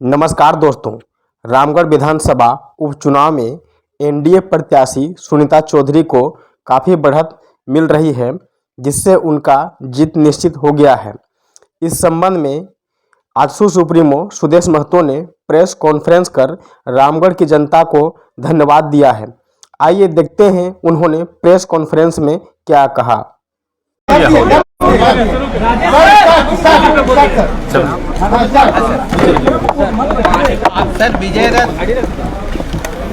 नमस्कार दोस्तों, रामगढ़ विधानसभा उपचुनाव में एनडीए प्रत्याशी सुनीता चौधरी को काफ़ी बढ़त मिल रही है, जिससे उनका जीत निश्चित हो गया है। इस संबंध में आजसू सुप्रीमो सुदेश महतो ने प्रेस कॉन्फ्रेंस कर रामगढ़ की जनता को धन्यवाद दिया है। आइए देखते हैं उन्होंने प्रेस कॉन्फ्रेंस में क्या कहा। सर विजय रथ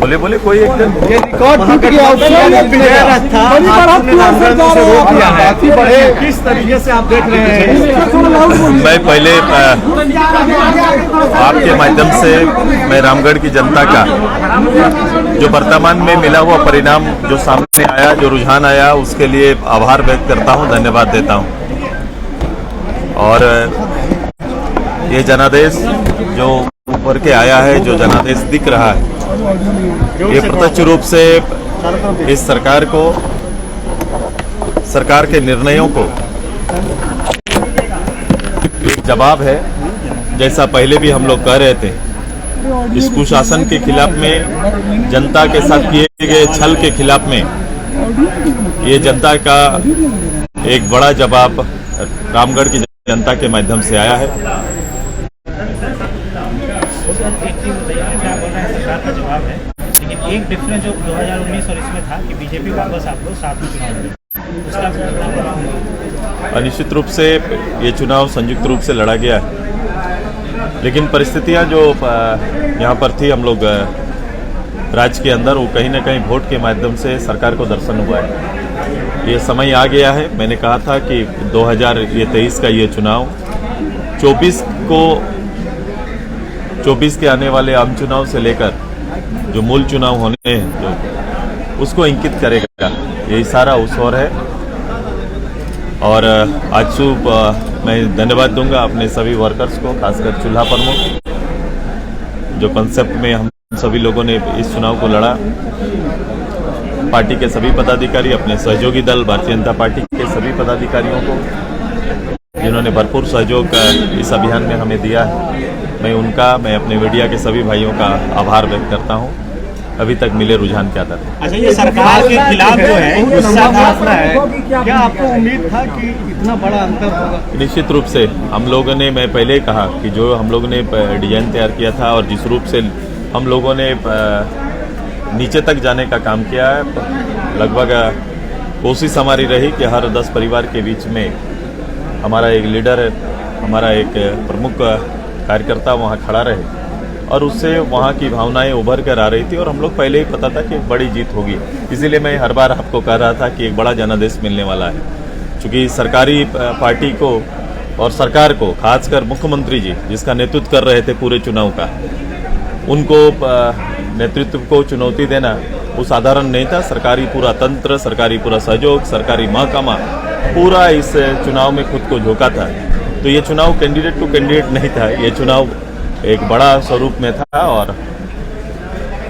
बोले कोई एक ये रिकॉर्ड टूट गया। विजय रथ था, काफी बड़े किस तरीके से आप देख रहे हैं? मैं पहले आपके माध्यम से मैं रामगढ़ की जनता का जो वर्तमान में मिला हुआ परिणाम जो सामने आया, जो रुझान आया, उसके लिए आभार व्यक्त करता हूं, धन्यवाद देता हूं। और ये जनादेश जो उभर के आया है, जो जनादेश दिख रहा है, ये प्रत्यक्ष रूप से इस सरकार को, सरकार के निर्णयों को एक जवाब है। जैसा पहले भी हम लोग कह रहे थे, इस कुशासन के खिलाफ में, जनता के साथ किए गए छल के खिलाफ में ये जनता का एक बड़ा जवाब रामगढ़ की जनता के माध्यम से आया है। जवाब है, लेकिन एक डिफरेंस जो 2019 और इसमें था कि बीजेपी वापस आप लोग साथ में चुनाव लड़े। निश्चित रूप से ये चुनाव संयुक्त रूप से लड़ा गया है, लेकिन परिस्थितियां जो यहाँ पर थी, हम लोग राज्य के अंदर, वो कहीं ना कहीं वोट के माध्यम से सरकार को दर्शन हुआ है। ये समय आ गया है। मैंने कहा था कि 2023 का ये चुनाव 24 के आने वाले आम चुनाव से लेकर जो मूल चुनाव होने हैं, जो उसको इंकित करेगा। यही सारा उस ओर है। और आज सुबह मैं धन्यवाद दूंगा अपने सभी वर्कर्स को, खासकर चूल्हा प्रमुख, जो कंसेप्ट में हम सभी लोगों ने इस चुनाव को लड़ा। पार्टी के सभी पदाधिकारी, अपने सहयोगी दल भारतीय जनता पार्टी के सभी पदाधिकारियों को, जिन्होंने भरपूर सहयोग इस अभियान में हमें दिया है, मैं अपने मीडिया के सभी भाइयों का आभार व्यक्त करता हूं। अभी तक मिले रुझान क्या था। अच्छा, ये सरकार के खिलाफ जो है गुस्सा है, क्या आपको उम्मीद था कि इतना बड़ा अंतर होगा? निश्चित रूप से हम लोगों ने, मैं पहले ही कहा कि जो हम लोगों ने डिजाइन तैयार किया था और जिस रूप से हम लोगों ने नीचे तक जाने का काम किया है, लगभग कोशिश हमारी रही कि हर 10 परिवार के बीच में हमारा एक लीडर, हमारा एक प्रमुख कार्यकर्ता वहाँ खड़ा रहे, और उससे वहाँ की भावनाएं उभर कर आ रही थी। और हम लोग पहले ही पता था कि एक बड़ी जीत होगी। इसीलिए मैं हर बार आपको कह रहा था कि एक बड़ा जनादेश मिलने वाला है, क्योंकि सरकारी पार्टी को और सरकार को, खासकर मुख्यमंत्री जी जिसका नेतृत्व कर रहे थे पूरे चुनाव का, उनको नेतृत्व को चुनौती देना वो साधारण नहीं था। सरकारी पूरा तंत्र, सरकारी पूरा सहयोग, सरकारी महकमा पूरा इस चुनाव में खुद को झोंका था। तो ये चुनाव कैंडिडेट टू कैंडिडेट नहीं था, ये चुनाव एक बड़ा स्वरूप में था। और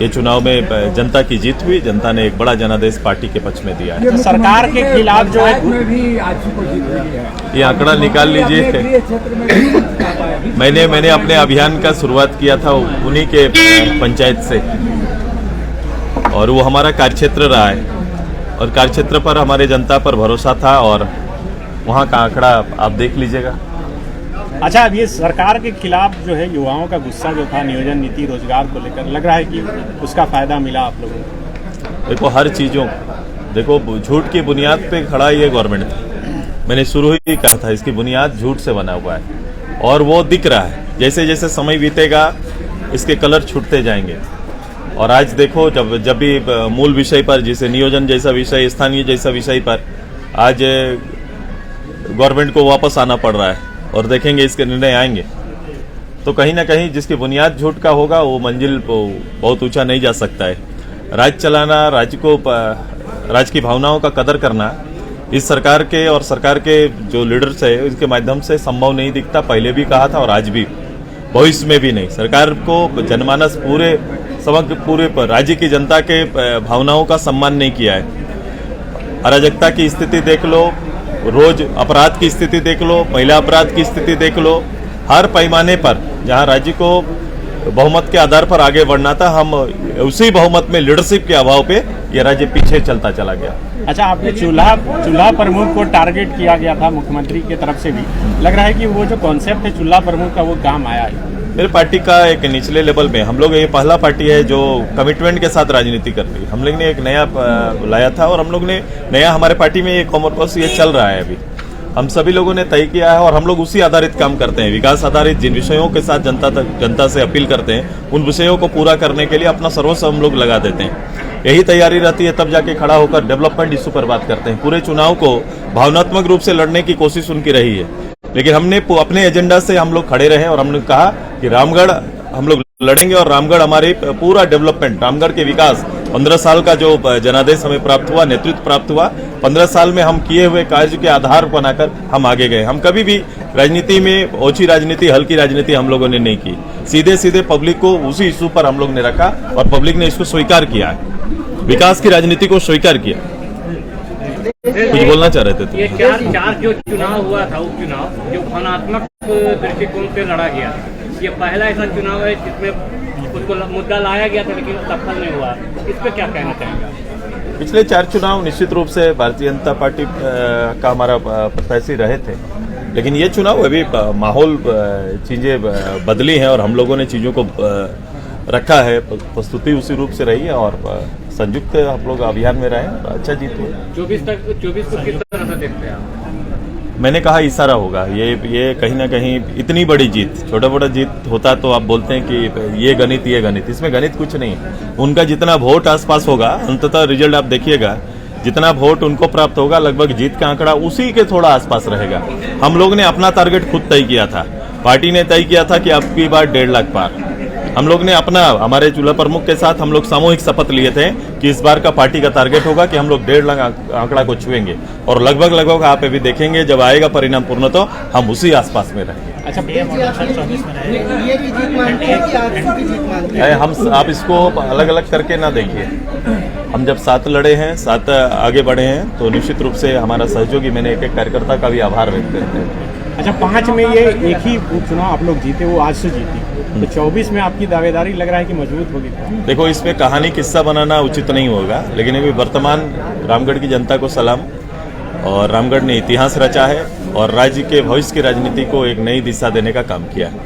ये चुनाव में जनता की जीत हुई। जनता ने एक बड़ा जनादेश पार्टी के पक्ष में दिया है। सरकार के खिलाफ जो है ये आंकड़ा निकाल लीजिए। मैंने अपने अभियान का शुरुआत किया था उन्हीं के पंचायत से, और वो हमारा कार्यक्षेत्र रहा है, और कार्यक्षेत्र पर हमारे जनता पर भरोसा था, और वहाँ का आंकड़ा आप देख लीजिएगा। अच्छा, अब ये सरकार के खिलाफ जो है युवाओं का गुस्सा जो था नियोजन नीति रोजगार को लेकर, लग रहा है कि उसका फायदा मिला आप लोगों को? देखो, हर चीज़ों, देखो झूठ की बुनियाद पे खड़ा ये गवर्नमेंट था। मैंने शुरू ही कहा था, इसकी बुनियाद झूठ से बना हुआ है, और वो दिख रहा है। जैसे जैसे समय बीतेगा इसके कलर छूटते जाएंगे। और आज देखो, जब भी मूल विषय पर, जैसे नियोजन जैसा विषय, स्थानीय जैसा विषय पर आज गवर्नमेंट को वापस आना पड़ रहा है, और देखेंगे इसके निर्णय आएंगे, तो कहीं ना कहीं जिसकी बुनियाद झूठ का होगा वो मंजिल बहुत ऊंचा नहीं जा सकता है। राज्य चलाना, राज्य की भावनाओं का कदर करना इस सरकार के और सरकार के जो लीडर्स है इसके माध्यम से संभव नहीं दिखता। पहले भी कहा था और आज भी, भविष्य में भी नहीं। सरकार को जनमानस पूरे समग्र पूरे पर राज्य की जनता के भावनाओं का सम्मान नहीं किया है। अराजकता की स्थिति देख लो, रोज अपराध की स्थिति देख लो, महिला अपराध की स्थिति देख लो, हर पैमाने पर जहां राज्य को बहुमत के आधार पर आगे बढ़ना था। हम उसी बहुमत में लीडरशिप के अभाव पे ये राज्य पीछे चलता चला गया। अच्छा, आपने चूल्हा प्रमुख को टारगेट किया गया था मुख्यमंत्री की तरफ से भी, लग रहा है कि वो जो कॉन्सेप्ट है चूल्हा प्रमुख का वो काम आया है? मेरे पार्टी का एक निचले लेवल में हम लोग ये पहला पार्टी है जो कमिटमेंट के साथ राजनीति कर रही है। हम लोग ने एक नया लाया था और हम लोग ने नया हमारे पार्टी में ये कॉमन पर्पस ये चल रहा है अभी। हम सभी लोगों ने तय किया है और हम लोग उसी आधारित काम करते हैं। विकास आधारित जिन विषयों के साथ जनता से अपील करते हैं उन विषयों को पूरा करने के लिए अपना सर्वस्व हम लोग लगा देते हैं। यही तैयारी रहती है, तब जाके खड़ा होकर डेवलपमेंट इशू पर बात करते हैं। पूरे चुनाव को भावनात्मक रूप से लड़ने की कोशिश उनकी रही है, लेकिन हमने अपने एजेंडा से हम लोग खड़े रहे और हमने कहा कि रामगढ़ हम लोग लड़ेंगे और रामगढ़ हमारे पूरा डेवलपमेंट, रामगढ़ के विकास, 15 साल का जो जनादेश हमें प्राप्त हुआ, नेतृत्व प्राप्त हुआ, 15 साल में हम किए हुए कार्य के आधार बनाकर हम आगे गए। हम कभी भी राजनीति में ओछी राजनीति, हल्की राजनीति हम लोगों ने नहीं की। सीधे सीधे पब्लिक को उसी इशू पर हम लोग ने रखा और पब्लिक ने इसको स्वीकार किया है, विकास की राजनीति को स्वीकार किया। कुछ बोलना चाह रहे थे? ये चार जो चुनाव हुआ था, उपचुनाव जो भावनात्मक दृष्टिकोण से लड़ा गया, ये पहला ऐसा चुनाव है जिसमें उसको मुद्दा लाया गया था लेकिन सफल नहीं हुआ। इस पर क्या कहना चाहेंगे? पिछले 4 चुनाव निश्चित रूप से भारतीय जनता पार्टी का हमारा प्रत्याशी रहे थे, लेकिन ये चुनाव अभी माहौल चीजें बदली हैं और हम लोगों ने चीजों को रखा है। प्रस्तुति उसी रूप से रही है और संयुक्त हम लोग अभियान में रहे और अच्छा जीत हुआ। 24 को किस तरह से देखते हैं आप? मैंने कहा इशारा होगा, ये कहीं ना कहीं इतनी बड़ी जीत, छोटा मोटा जीत होता तो आप बोलते हैं कि ये गणित, इसमें गणित कुछ नहीं है। उनका जितना वोट आसपास होगा, अंततः रिजल्ट आप देखिएगा, जितना वोट उनको प्राप्त होगा लगभग जीत का आंकड़ा उसी के थोड़ा आसपास रहेगा। हम लोग ने अपना टारगेट खुद तय किया था, पार्टी ने तय किया था कि अब की बार 1.5 लाख पार। हम लोग ने हमारे चूल्हा प्रमुख के साथ हम लोग सामूहिक शपथ लिए थे कि इस बार का पार्टी का टारगेट होगा कि हम लोग 1.5 लाख आंकड़ा को छुएंगे और लगभग आप अभी देखेंगे जब आएगा परिणाम पूर्ण तो हम उसी आसपास में रहेंगे। अच्छा, हम आप इसको अलग अलग करके ना देखिए। हम जब 7 लड़े हैं, 7 आगे बढ़े हैं तो निश्चित रूप से हमारा सहयोगी, मैंने एक कार्यकर्ता का भी आभार व्यक्त करते हैं। अच्छा, 5 में ये एक ही उपचुनाव आप लोग जीते, वो आज से जीती, तो 24 में आपकी दावेदारी लग रहा है कि मजबूत होगी। देखो, इसमें कहानी किस्सा बनाना उचित नहीं होगा, लेकिन अभी वर्तमान रामगढ़ की जनता को सलाम। और रामगढ़ ने इतिहास रचा है और राज्य के भविष्य की राजनीति को एक नई दिशा देने का काम किया है।